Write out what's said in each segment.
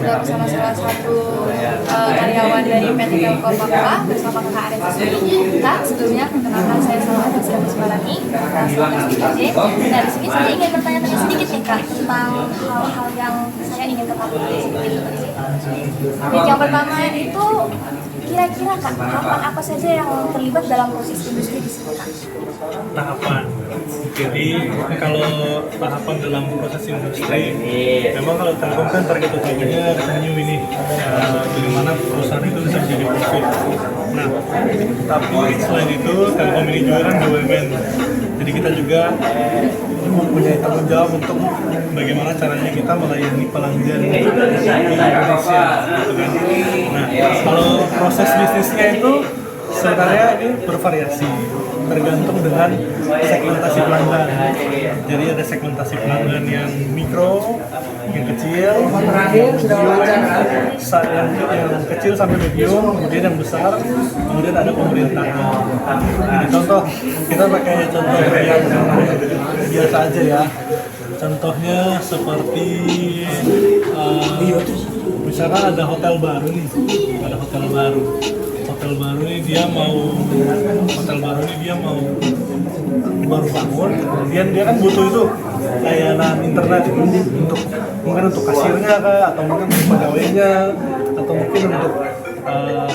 sudah bersama salah satu karyawan dari PT Telkom Papua bersama Kakak Ares ini. Kak, sebelumnya perkenalkan saya sama Mas Barani, selamat PJ. Nah, di sini saya ingin bertanya sedikit nih Kak tentang hal-hal yang saya ingin ketahui sedikit. Yang pertama itu kira-kira Kak, tahapan apa saja yang terlibat dalam proses industri di sini Kak? Tahapan. Jadi kalau tahapan dalam proses industri, memang kalau Telkom kan target utamanya revenue ini, bagaimana perusahaan itu bisa menjadi profit. Nah, tapi selain itu Telkom ini juga kan BUMN. Jadi kita juga mempunyai tanggung jawab untuk bagaimana caranya kita melayani pelanggan di Indonesia, gitu kan. Nah, kalau proses bisnisnya itu sebenarnya ini bervariasi, tergantung dengan segmentasi pelanggan. Jadi ada segmentasi pelanggan yang mikro, yang kecil, yang kecil sampai medium, kemudian yang besar, kemudian ada pemerintahan. Jadi contoh, kita pakai contoh yang biasa aja ya. Contohnya seperti misalkan ada hotel baru nih, hotel baru ini dia mau baru bangun, kemudian dia kan butuh itu layanan internet itu mungkin untuk kasirnya kah, atau mungkin untuk pegawainya, atau mungkin untuk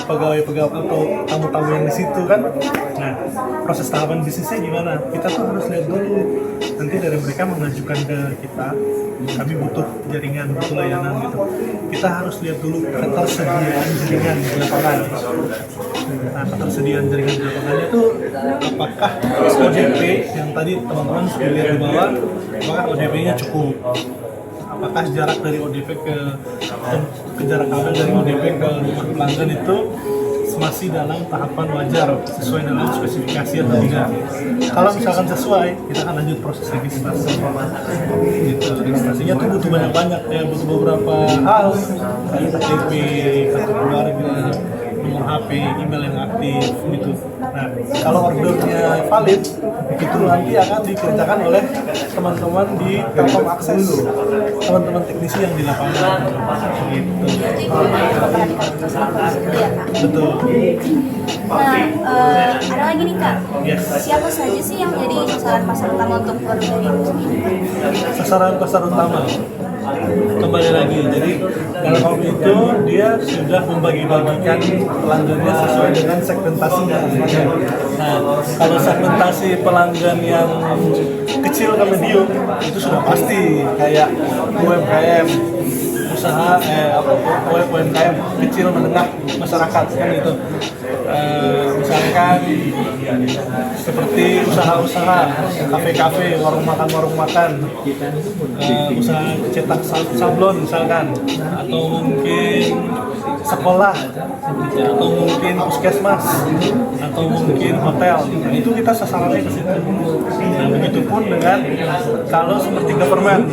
pegawai-pegawai atau tamu-tamu yang di situ kan. Nah, proses tahapan bisnisnya gimana? Kita tuh harus lihat dulu. Nanti dari mereka mengajukan ke kita, kami butuh jaringan, butuh layanan gitu. Kita harus lihat dulu ketersediaan jaringan di lapangan. Nah, ketersediaan jaringan di lapangannya itu apakah ODP yang tadi teman-teman sudah lihat di bawah, apakah ODP-nya cukup? Apakah jarak dari ODP ke jarak kabel dari ODP ke rumah pelanggan itu masih dalam tahapan wajar, sesuai dengan spesifikasi atau tidak? Kalau misalkan sesuai, kita akan lanjut proses registrasi. Gitu. Registrasinya tuh butuh banyak ya, butuh beberapa hal, kayak KTP, kartu keluarga, nomor HP, email yang aktif gitu. Nah, kalau ordernya valid, itu nanti akan dikerjakan oleh teman-teman di Telkom Akses, teman-teman teknisi yang di lapangan. Gitu. Betul. Nah, ada lagi nih Kak. Yes. Siapa saja sih yang jadi sasaran pasar utama untuk produk dari industri ini? Sasaran pasar utama. Kembali lagi, jadi Telkom itu dia sudah membagi-bagikan pelanggannya sesuai dengan segmentasinya. Nah, kalau segmentasi pelanggan yang kecil ke medium itu sudah pasti kayak UMKM, usaha UMKM kecil menengah masyarakat kan gitu. Misalkan seperti usaha-usaha kafe-kafe, warung makan, usaha cetak sablon misalkan, atau mungkin sekolah, atau mungkin puskesmas, atau mungkin hotel. Nah, itu kita sasarannya ke situ. Nah, begitupun dengan kalau seperti government,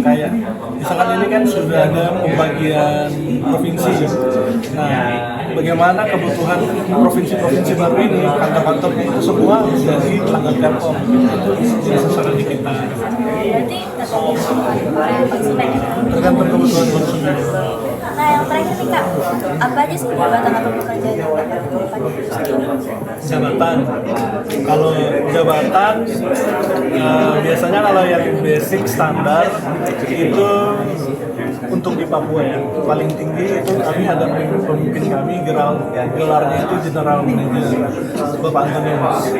kayak misalkan ini kan sudah ada pembagian provinsi. Nah, bagaimana kebutuhan provinsi-provinsi baru ini, kantor-kantornya itu semua dari pelanggan Telkom. Itu sasaran di kita. Berarti Tergantung kebutuhan konsumen. Nah, yang terakhir nih Kak, apa aja sih jabatan atau pekerjaan yang dapat dilakukan di industri ini? Jabatan, kalau jabatan biasanya kalau yang basic standar itu untuk di Papua ya, paling tinggi itu kami ada pemimpin kami, gelarnya itu General Manager, Bapak Antonius.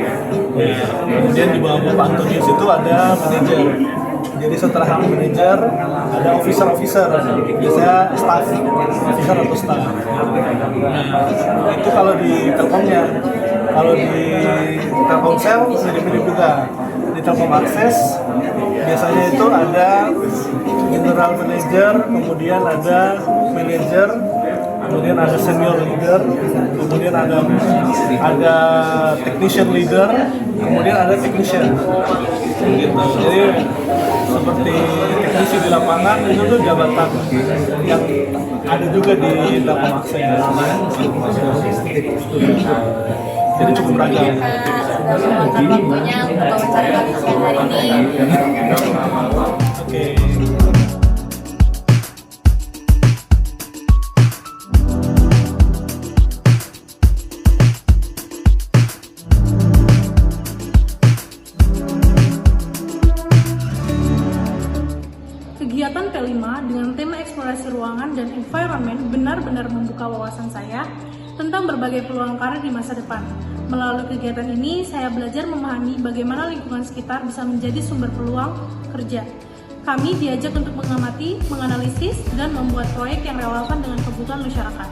Ya, kemudian di bawah Bapak Antonius itu ada manajer. Jadi setelah manajer ada officer, biasanya staff, officer atau staff. Nah, itu kalau di Telkomnya. Kalau di Telkomsel mirip-mirip juga. Di Telkom Akses biasanya itu ada general manager, kemudian ada manager, kemudian ada senior leader, kemudian ada technician leader, kemudian ada technician. Gitu. Jadi seperti teknisi di lapangan itu tuh jabatan yang ada juga di Telkom Akses. Jadi cukup beragam. Waktunya untuk wawancara kami siang hari ini. Oke. Kegiatan P5 dengan tema eksplorasi ruangan dan environment benar-benar membuka wawasan saya tentang berbagai peluang karir di masa depan. Melalui kegiatan ini, saya belajar memahami bagaimana lingkungan sekitar bisa menjadi sumber peluang kerja. Kami diajak untuk mengamati, menganalisis, dan membuat proyek yang relevan dengan kebutuhan masyarakat.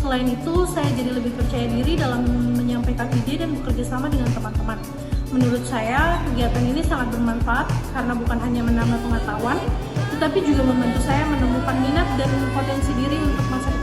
Selain itu, saya jadi lebih percaya diri dalam menyampaikan ide dan bekerja sama dengan teman-teman. Menurut saya, kegiatan ini sangat bermanfaat karena bukan hanya menambah pengetahuan, tetapi juga membantu saya menemukan minat dan potensi diri untuk masa depan.